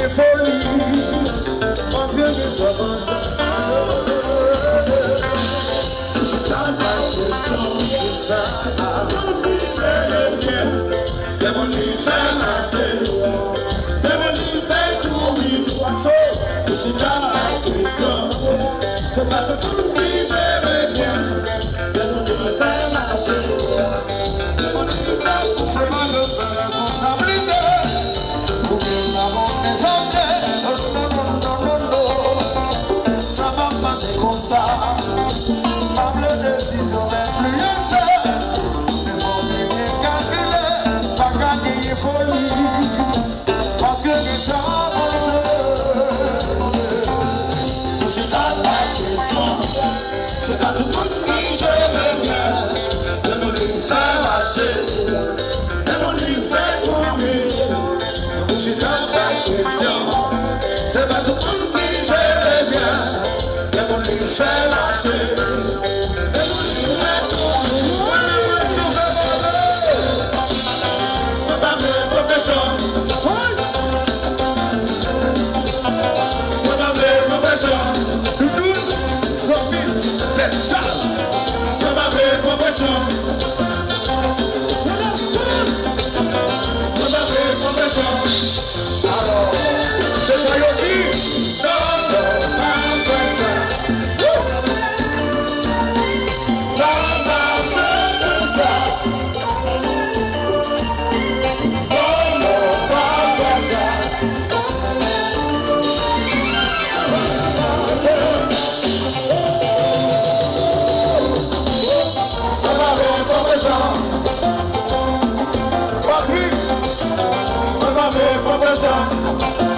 folie, parce que ça passe. Je t'en parle de ça, de mon faire marcher, de mon faire courir. Je t'en parle de ça, c'est pas tout qui j'aime bien, de mon faire marcher, de mon faire courir. C'est ma responsabilité. Ça va passer comme ça. Pas de décision d'influencer. C'est faut bien calculer. Pas gagner folie. Parce que ça avance. C'est ta question. C'est pas tout le monde qui j'aime bien. De me lui faire marcher. De me lui faire courir. C'est ta question. C'est pas tout le monde qui j'aime bien. De me lui faire marcher. De me lui faire courir. Pas de profession. Pas de profession. Alors, c'est ça yo dit.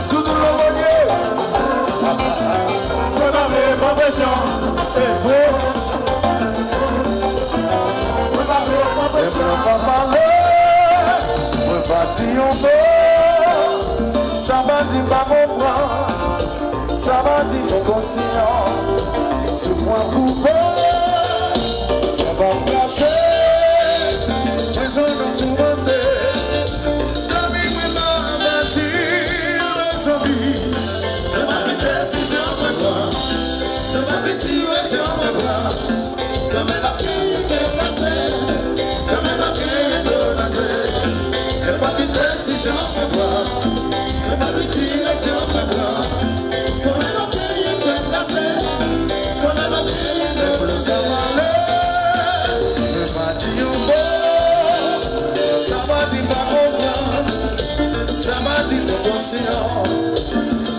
Tout le monde est profession. Ça va dire pas comprendre. Ça va dire mon conscient. Ce point coupé, on va me cacher. Les gens ont tout monté.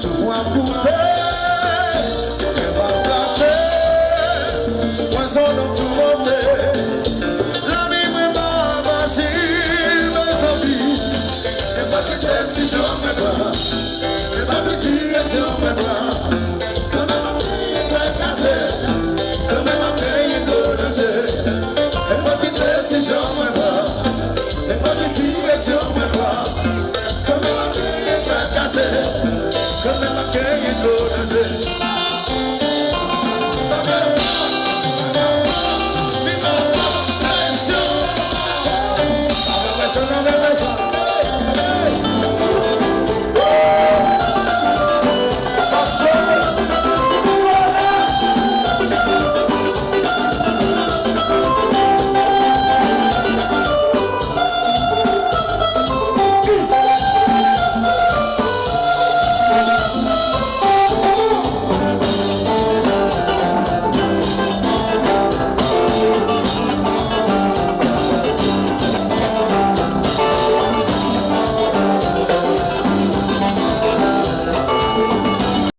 Ce point coupé, elle va me cacher. Poisson dans tout monde. La vie vraiment facile, mes amis. Et pas que décision me prend. Et pas que direction me prend. Quand même après, il est cassé. Quand même après, il est menacé. Et pas que décision me prend. Et pas que direction me prend. Quand même après, il est cassé. Quand même après, il est menacé. Não